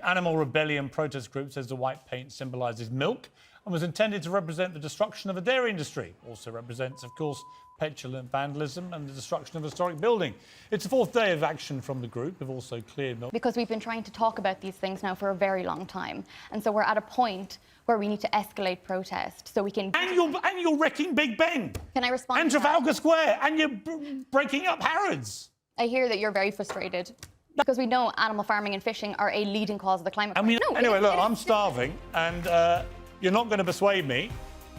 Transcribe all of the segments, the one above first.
animal rebellion protest group says the white paint symbolises milk and was intended to represent the destruction of the dairy industry. Also represents, of course, petulant vandalism and the destruction of a historic building. It's the fourth day of action from the group, who've also cleared milk. Because we've been trying to talk about these things now for a very long time. And so we're at a point where we need to escalate protest so we can... And you're wrecking Big Ben. Can I respond and to Trafalgar Square. And you're breaking up Harrods. I hear that you're very frustrated. Because we know animal farming and fishing are a leading cause of the climate crisis. Anyway, look, I'm starving and you're not going to persuade me.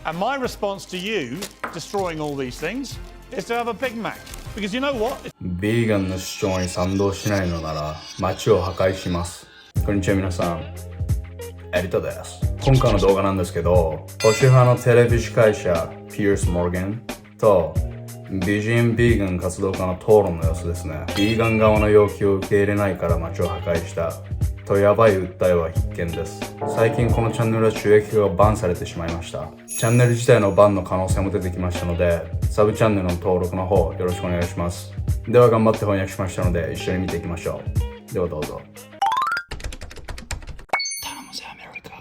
And my response to you destroying all these things is to have a Big Mac. Because you know what? ビーガンの主張に賛同しないのなら街を破壊します。こんにちは皆さん、エリトです。今回の動画なんですけど、保守派のテレビ司会者ピアース・モーガンと美人ビーガン活動家の討論の様子ですね。ビーガン側の要求を受け入れないから街を破壊したとやばい訴えは必見です。最近このチャンネルは収益化がバンされてしまいました。チャンネル自体のバンの可能性も出てきましたので、サブチャンネルの登録の方よろしくお願いします。では頑張って翻訳しましたので一緒に見ていきましょう。ではどうぞ。頼むぜアメリカ。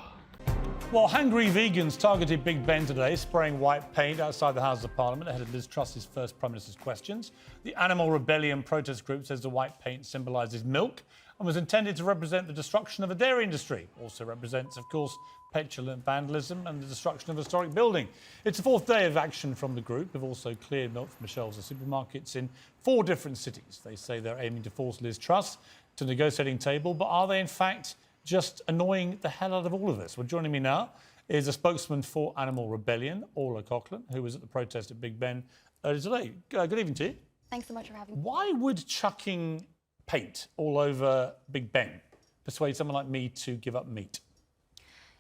Well, hungry vegans targeted Big Ben today, spraying white paint outside the Houses of Parliament ahead of Liz Truss's first Prime Minister's questions. The animal rebellion protest group says the white paint symbolises milk and was intended to represent the destruction of the dairy industry. Also represents, of course, petulant vandalism and the destruction of a historic building. It's the fourth day of action from the group, who've also cleared milk from the shelves of supermarkets in 4 different cities. They say they're aiming to force Liz Truss to the negotiating table, but are they in fact just annoying the hell out of all of us? Well, joining me now is a spokesman for Animal Rebellion, Orla Coughlin, who was at the protest at Big Ben earlier today. Good evening to you. Thanks so much for having me. Why would chucking paint all over Big Ben persuade someone like me to give up meat?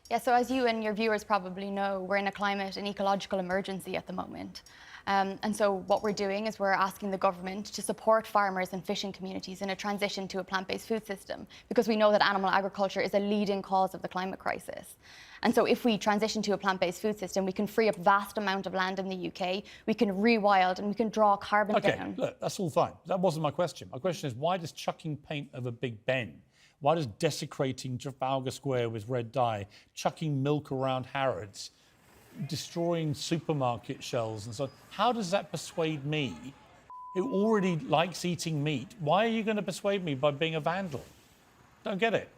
Yeah, so as you and your viewers probably know, we're in a climate and ecological emergency at the moment. And so what we're doing is we're asking the government to support farmers and fishing communities in a transition to a plant-based food system, because we know that animal agriculture is a leading cause of the climate crisis. And so if we transition to a plant-based food system, we can free up vast amount of land in the UK, we can rewild and we can draw carbon down. Look, that's all fine. That wasn't my question. My question is, why does chucking paint over Big Ben, why does desecrating Trafalgar Square with red dye, chucking milk around Harrods, destroying supermarket shelves and so on, how does that persuade me, who already likes eating meat? Why are you going to persuade me by being a vandal? Don't get it.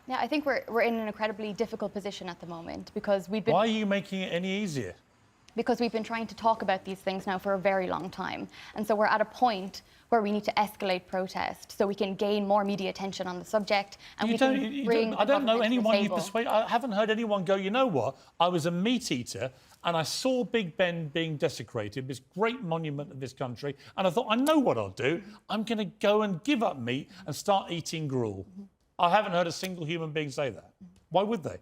Yeah, I think we're in an incredibly difficult position at the moment because we've been... Why are you making it any easier? Because we've been trying to talk about these things now for a very long time. And so we're at a point where we need to escalate protest so we can gain more media attention on the subject and we can bring... I don't know anyone you persuade. I haven't heard anyone go, you know what, I was a meat eater and I saw Big Ben being desecrated, this great monument of this country, and I thought, I know what I'll do. I'm going to go and give up meat and start eating gruel. I haven't heard a single human being say that. Why would they?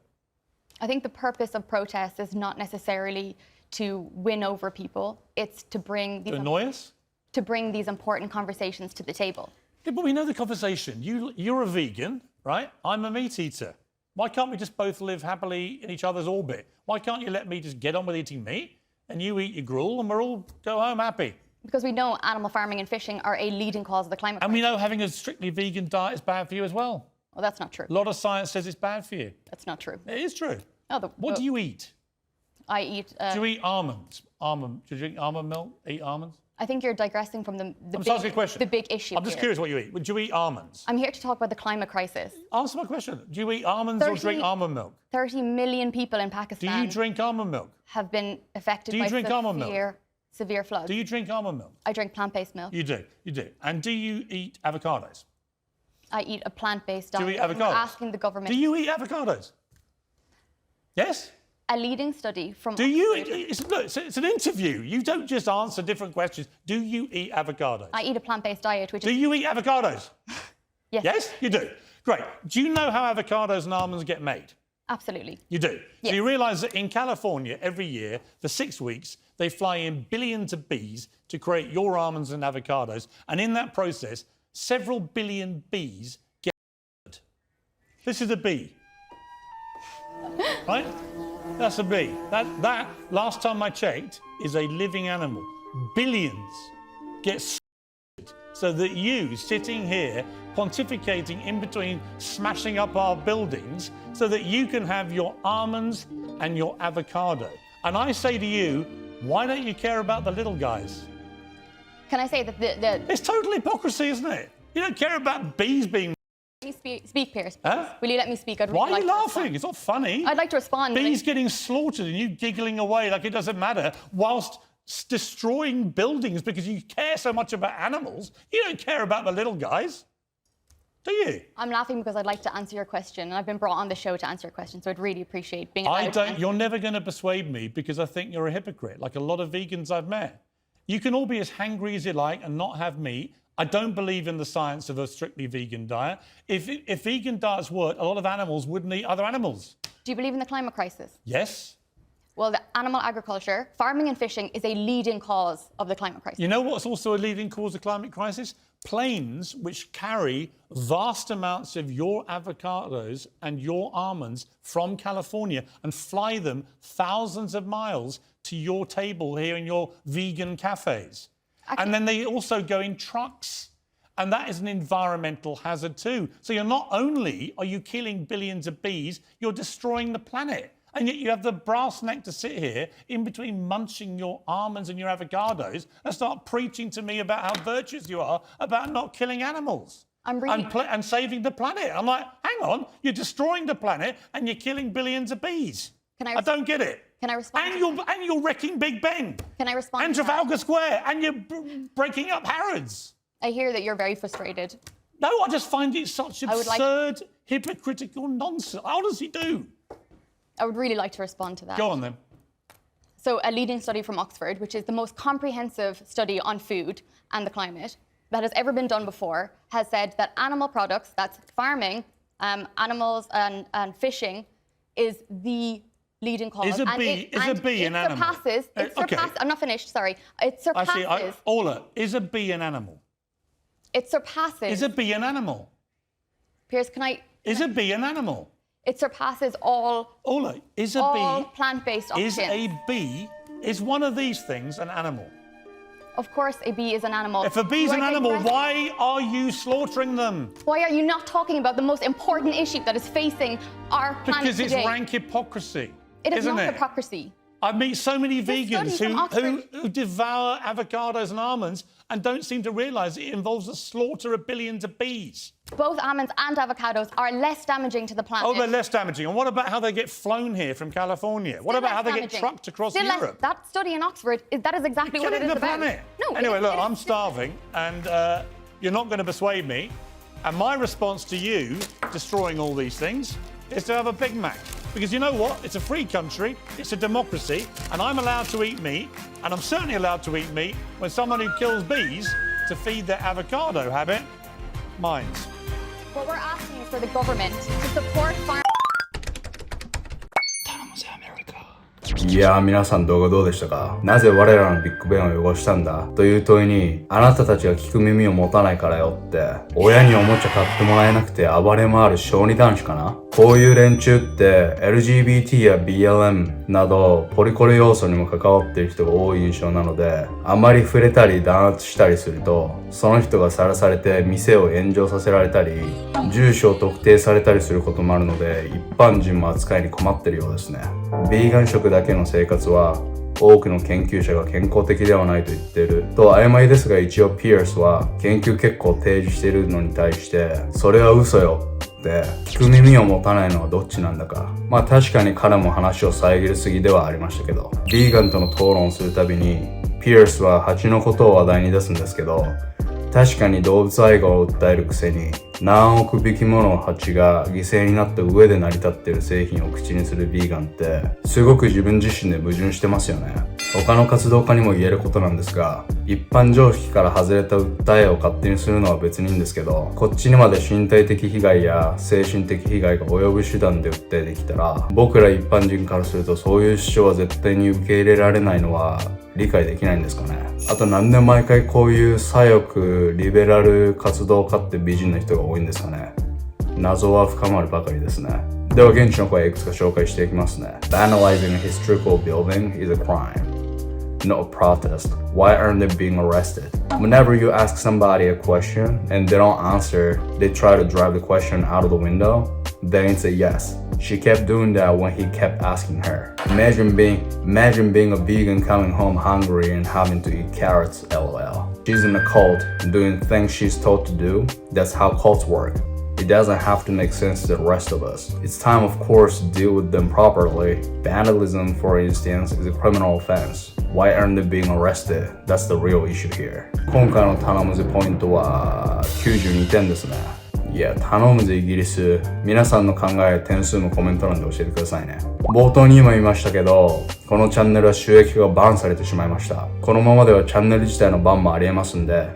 I think the purpose of protest is not necessarily to win over people. It's to bring these... To annoy us? To bring these important conversations to the table. Yeah, but we know the conversation. You're a vegan, right? I'm a meat eater. Why can't we just both live happily in each other's orbit? Why can't you let me just get on with eating meat and you eat your gruel and we'll all go home happy? Because we know animal farming and fishing are a leading cause of the climate crisis. And we know having a strictly vegan diet is bad for you as well. Well, that's not true. A lot of science says it's bad for you. That's not true. It is true. Oh, what do you eat? I eat... do you eat almonds? Do you drink almond milk? Eat almonds? I think you're digressing from the big issue. I'm just curious what you eat. Do you eat almonds? I'm here to talk about the climate crisis. Answer my question. Do you eat almonds or drink almond milk? 30 million people in Pakistan... Do you drink almond milk? ...have been affected by severe floods. Do you drink almond milk? I drink plant-based milk. You do, you do. And do you eat avocados? I eat a plant-based diet. Do you eat avocados? We're asking the government... Do you eat avocados? Yes? A leading study from... Do you eat... It's an interview. You don't just answer different questions. Do you eat avocados? I eat a plant-based diet, which Do you eat avocados? Yes. Yes, you do. Great. Do you know how avocados and almonds get made? Absolutely. You do? Yes. So you realise that in California, every year, for 6 weeks, they fly in billions of bees to create your almonds and avocados. And in that process, several billion bees get murdered. This is a bee. Right? That's a bee. That, last time I checked, is a living animal. Billions get so that you, sitting here, pontificating in between smashing up our buildings, so that you can have your almonds and your avocado. And I say to you, why don't you care about the little guys? Can I say that the It's total hypocrisy, isn't it? You don't care about bees being... Let me speak, Piers. Huh? Will you let me speak? Why are you laughing? It's not funny. I'd like to respond. Bees getting slaughtered and you giggling away like it doesn't matter whilst destroying buildings because you care so much about animals. You don't care about the little guys, do you? I'm laughing because I'd like to answer your question, and I've been brought on the show to answer your question, so I'd really appreciate being allowed You're never going to persuade me because I think you're a hypocrite, like a lot of vegans I've met. You can all be as hangry as you like and not have meat. I don't believe in the science of a strictly vegan diet. If vegan diets worked, a lot of animals wouldn't eat other animals. Do you believe in the climate crisis? Yes. Well, the animal agriculture, farming and fishing is a leading cause of the climate crisis. You know what's also a leading cause of climate crisis? Planes which carry vast amounts of your avocados and your almonds from California and fly them thousands of miles to your table here in your vegan cafes. And then they also go in trucks. And that is an environmental hazard too. So you're not only are you killing billions of bees, you're destroying the planet. And yet you have the brass neck to sit here in between munching your almonds and your avocados and start preaching to me about how virtuous you are about not killing animals and saving the planet. I'm like, hang on, you're destroying the planet and you're killing billions of bees. I don't get it. Can I respond? And you're wrecking Big Ben. Can I respond? And Trafalgar Square. And you're breaking up Harrods. I hear that you're very frustrated. No, I just find it such absurd, hypocritical nonsense. How does he do? I would really like to respond to that. Go on then. So a leading study from Oxford, which is the most comprehensive study on food and the climate that has ever been done before, has said that animal products, that's farming, animals and fishing, is the leading cause. Is a bee an animal? I'm not finished, sorry. It surpasses... Ola, is a bee an animal? It surpasses... Is a bee an animal? Piers, can I... Is a bee an animal? It surpasses all... Ola, is a all bee... plant-based options. Is one of these things an animal? Of course a bee is an animal. If a bee is an animal, why are you slaughtering them? Why are you not talking about the most important issue that is facing our planet because today? It's rank hypocrisy. It is not hypocrisy. I meet so many vegans who devour avocados and almonds and don't seem to realise it involves the slaughter of billions of bees. Both almonds and avocados are less damaging to the planet. Oh, they're less damaging. And what about how they get flown here from California? What about how they get trucked across Europe? That study in Oxford, that is exactly what it is about. Planet. No, anyway, look, I'm starving and you're not going to persuade me. And my response to you destroying all these things is to have a Big Mac. Because you know what? It's a free country, it's a democracy, and I'm allowed to eat meat, and I'm certainly allowed to eat meat when someone who kills bees to feed their avocado habit minds. What we're asking is for the government to support farmers. Tanomuzea America. いやー皆さん動画どうでしたか？なぜ我らのビッグベンを汚したんだという問いに、あなたたちが聞く耳を持たないからよって、親におもちゃ買ってもらえなくて暴れ回る小児男子かな？こういう連中って LGBT や BLM などポリコレ要素にも関わっている人が多い印象なので、あまり触れたり弾圧したりすると、その人が晒されて店を炎上させられたり、住所を特定されたりすることもあるので、一般人も扱いに困ってるようですね。ビーガン食だけの生活は多くの研究者が健康的ではないと言っていると曖昧ですが、一応ピアースは研究結果を提示しているのに対してそれは嘘よって聞く耳を持たないのはどっちなんだか。まあ確かに彼も話を遮りすぎではありましたけど、ビーガンとの討論をするたびにピアースは蜂のことを話題に出すんですけど、確かに動物愛護を訴えるくせに何億匹もの蜂が犠牲になった上で成り立っている製品を口にするビーガンってすごく自分自身で矛盾してますよね。他の活動家にも言えることなんですが、一般常識から外れた訴えを勝手にするのは別にいいんですけど、こっちにまで身体的被害や精神的被害が及ぶ手段で訴えてきたら、僕ら一般人からするとそういう主張は絶対に受け入れられないのは理解できないんですかね。あとなんで毎回こういう左翼リベラル活動家って美人な人が多いんですかね。謎は深まるばかりですね。では現地の声いくつか紹介していきますね。Vandalizing a historical building is a crime. not a protest. Why aren't they being arrested? Whenever you ask somebody a question and they don't answer, they try to drive the question out of the window. Then it's a yes. She kept doing that when he kept asking her. Imagine being a vegan coming home hungry and having to eat carrots, lol. She's in a cult, doing things she's told to do. That's how cults work. It doesn't have to make sense to the rest of us. It's time, of course, to deal with them properly. Vandalism, for instance, is a criminal offense. Why aren't they being arrested? That's the real issue here. 今回の頼むぜポイントは92点ですね。いや、頼むぜイギリス。皆さんの考え、点数もコメント欄で教えてくださいね。冒頭にも言いましたけど、このチャンネルは収益がバンされてしまいました。このままではチャンネル自体のバンもありえますんで、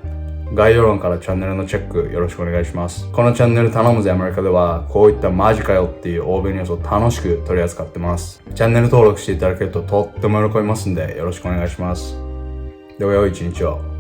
概要欄からチャンネルのチェックよろしくお願いします。このチャンネル頼むぜアメリカではこういったマジかよっていう欧米ニュースを楽しく取り扱ってます。チャンネル登録していただけるととっても喜びますんでよろしくお願いします。では良い一日を。